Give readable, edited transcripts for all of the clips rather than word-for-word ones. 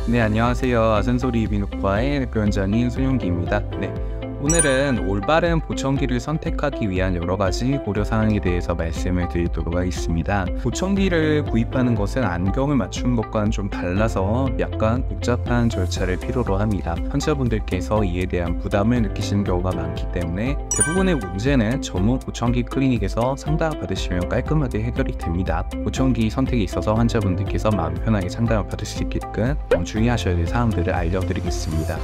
네, 안녕하세요. 아산소리 이비인후과의 대표 원장인 손용기입니다. 오늘은 올바른 보청기를 선택하기 위한 여러 가지 고려사항에 대해서 말씀을 드리도록 하겠습니다. 보청기를 구입하는 것은 안경을 맞추는 것과는 좀 달라서 약간 복잡한 절차를 필요로 합니다. 환자분들께서 이에 대한 부담을 느끼시는 경우가 많기 때문에 대부분의 문제는 전문 보청기 클리닉에서 상담을 받으시면 깔끔하게 해결이 됩니다. 보청기 선택에 있어서 환자분들께서 마음 편하게 상담을 받을 수 있게끔 주의하셔야 될 사항들을 알려드리겠습니다.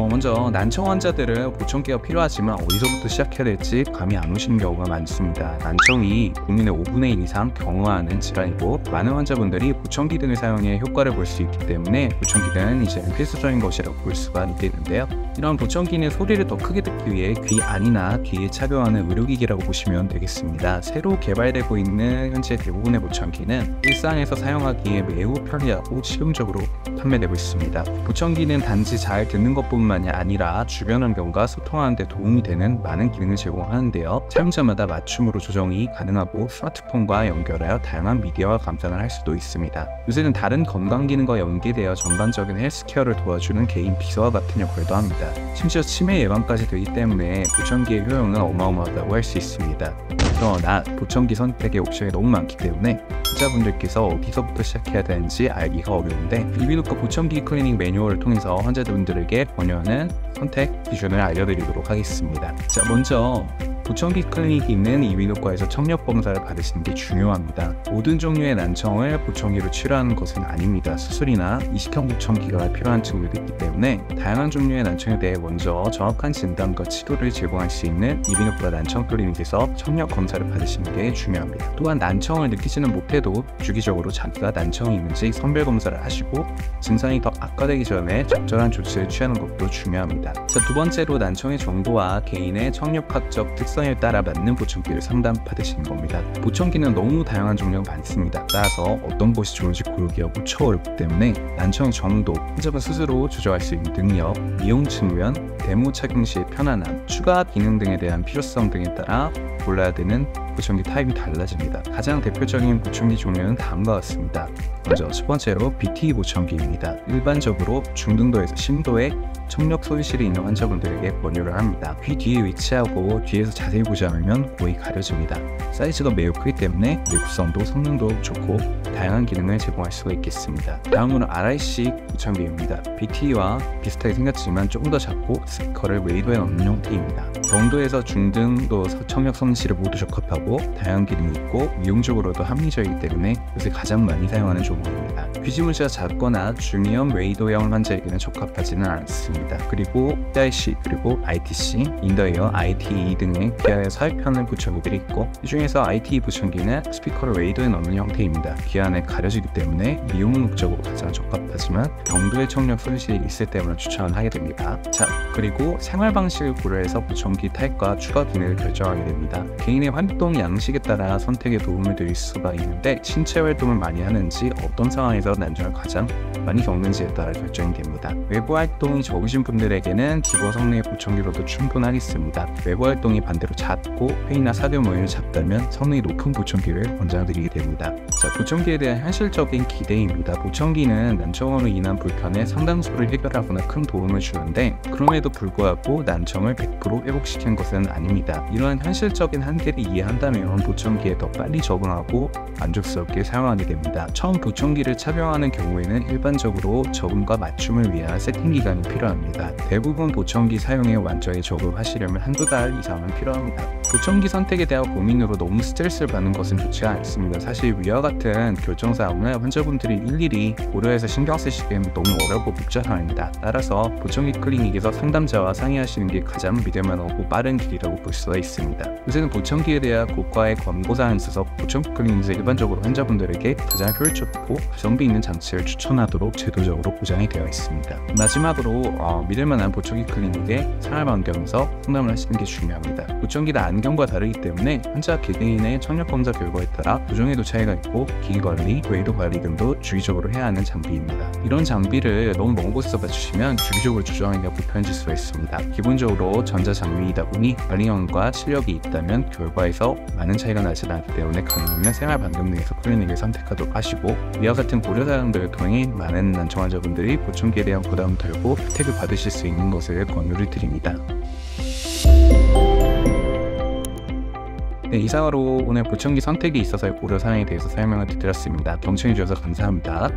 먼저 난청 환자들은 보청기가 필요하지만 어디서부터 시작해야 될지 감이 안 오시는 경우가 많습니다. 난청이 국민의 5분의 1 이상 경험하는 질환이고 많은 환자분들이 보청기 등을 사용해 효과를 볼 수 있기 때문에 보청기는 이제 필수적인 것이라고 볼 수가 있겠는데요. 이런 보청기는 소리를 더 크게 듣기 위해 귀 안이나 귀에 착용하는 의료기기라고 보시면 되겠습니다. 새로 개발되고 있는 현재 대부분의 보청기는 일상에서 사용하기에 매우 편리하고 실용적으로 판매되고 있습니다. 보청기는 단지 잘 듣는 것뿐만이 아니라 주변 환경과 소통하는 데 도움이 되는 많은 기능을 제공하는데요. 사용자마다 맞춤으로 조정이 가능하고 스마트폰과 연결하여 다양한 미디어와 감상을 할 수도 있습니다. 요새는 다른 건강 기능과 연계되어 전반적인 헬스케어를 도와주는 개인 비서와 같은 역할도 합니다. 심지어 치매 예방까지 되기 때문에 보청기의 효용은 어마어마하다고 할 수 있습니다. 그러나 보청기 선택의 옵션이 너무 많기 때문에 환자분들께서 어디서부터 시작해야 되는지 알기가 어려운데 이비인후과 보청기 클리닉 매뉴얼을 통해서 환자분들에게 권유하는 선택 기준을 알려드리도록 하겠습니다. 자, 먼저 보청기 클리닉이 있는 이비인후과에서 청력 검사를 받으시는 게 중요합니다. 모든 종류의 난청을 보청기로 치료하는 것은 아닙니다. 수술이나 이식형 보청기가 필요한 친구들이 있기 때문에 다양한 종류의 난청에 대해 먼저 정확한 진단과 치료를 제공할 수 있는 이비인후과 난청 클리닉에서 청력 검사를 받으시는 게 중요합니다. 또한 난청을 느끼지는 못해도 주기적으로 자기가 난청이 있는지 선별 검사를 하시고 증상이 더 악화되기 전에 적절한 조치를 취하는 것도 중요합니다. 자, 두 번째로 난청의 정도와 개인의 청력학적 특성에 따라 맞는 보청기를 상담받으시는 겁니다. 보청기는 너무 다양한 종류가 많습니다. 따라서 어떤 것이 좋은지 고르기가 무척 어렵기 때문에 난청의 정도, 환자가 스스로 조절할 수 있는 능력, 이용 측면, 데모 착용 시의 편안함, 추가 기능 등에 대한 필요성 등에 따라 골라야 되는 보청기 타입이 달라집니다. 가장 대표적인 보청기 종류는 다음과 같습니다. 먼저 첫 번째로 BT 보청기입니다. 일반적으로 중등도에서 심도의 청력 손실이 있는 환자분들에게 권유를 합니다. 귀 뒤에 위치하고 뒤에서 자세히 보지 않으면 거의 가려집니다. 사이즈가 매우 크기 때문에 내구성도 성능도 좋고 다양한 기능을 제공할 수가 있겠습니다. 다음으로 RIC 보청기입니다. BT와 비슷하게 생겼지만 조금 더 작고 스피커를 웨이도에 넣는 형태입니다. 경도에서 중등도 청력 손실을 모두 적합하고 다양한 기능이 있고 미용적으로도 합리적이기 때문에 요새 가장 많이 사용하는 종목입니다. 귀지 문제가 작거나 중이염 웨이도형 환자에게는 적합하지는 않습니다. 그리고 PIC 그리고 ITC, 인더이어, ITE 등의 귀안에 사입하는 보청기들이 있고 이 중에서 ITE 보청기는 스피커를 웨이도에 넣는 형태입니다. 귀안에 가려지기 때문에 미용 목적으로 가장 적합하지만 경도의 청력 손실이 있을 때만 추천을 하게 됩니다. 자, 그리고 생활 방식을 고려해서 보청기 타입과 추가 기능을 결정하게 됩니다. 개인의 활동 양식에 따라 선택에 도움을 드릴 수가 있는데 신체 활동을 많이 하는지 어떤 상황에서 난청을 가장 많이 겪는지에 따라 결정이 됩니다. 외부 활동이 적으신 분들에게는 기본 성능의 보청기로도 충분하겠습니다. 외부 활동이 반대로 잦고 회의나 사교 모임을 잡다면 성능이 높은 보청기를 권장드리게 됩니다. 자, 보청기에 대한 현실적인 기대입니다. 보청기는 난청으로 인한 불편의 상당수를 해결하거나 큰 도움을 주는데 그럼에도 불구하고 난청을 100% 회복시키는 것은 아닙니다. 이러한 현실적인 한계를 이해한다면 보청기에 더 빨리 적응하고 만족스럽게 사용하게 됩니다. 처음 보청기를 착용하는 경우에는 일반적으로 적응과 맞춤을 위한 세팅 기간이 필요합니다. 대부분 보청기 사용에 완전히 적응하시려면 한두 달 이상은 필요합니다. 보청기 선택에 대한 고민으로 너무 스트레스를 받는 것은 좋지 않습니다. 사실 위와 같은 결정사항을 환자분들이 일일이 고려해서 신경 쓰시기에는 너무 어렵고 복잡합니다. 따라서 보청기 클리닉에서 상담자와 상의하시는 게 가장 믿을만하고 빠른 길이라고 볼 수가 있습니다. 요새는 보청기에 대한 고가의 광고사항이 있어서 보청기 클리닉에서 일반적으로 환자분들에게 가장 효율적이고 가성비 있는 장치를 추천하도록 제도적으로 보장이 되어 있습니다. 마지막으로 믿을만한 보청기 클리닉의 생활환경에서 상담을 하시는 게 중요합니다. 보청기는 안경과 다르기 때문에 환자 개개인의 청력검사 결과에 따라 조정에도 차이가 있고 기기관리, 웨이도 관리 등도 주기적으로 해야 하는 장비입니다. 이런 장비를 너무 먼 곳에서 맞추시면 주기적으로 조정하기가 불편해질 수가 있습니다. 기본적으로 전자장비이다 보니 관리형과 실력이 있다면 결과에서 많은 차이가 나지 않기 때문에 가능하면 생활 반경 내에서 클리닉을 선택하도록 하시고 이와 같은 고려 고려 사항들을 통해 많은 난청 환자분들이 보청기에 대한 부담을 덜고 혜택을 받으실 수 있는 것을 권유를 드립니다. 네, 이상으로 오늘 보청기 선택에 있어서의 고려 사항에 대해서 설명을 드렸습니다. 경청해 주셔서 감사합니다.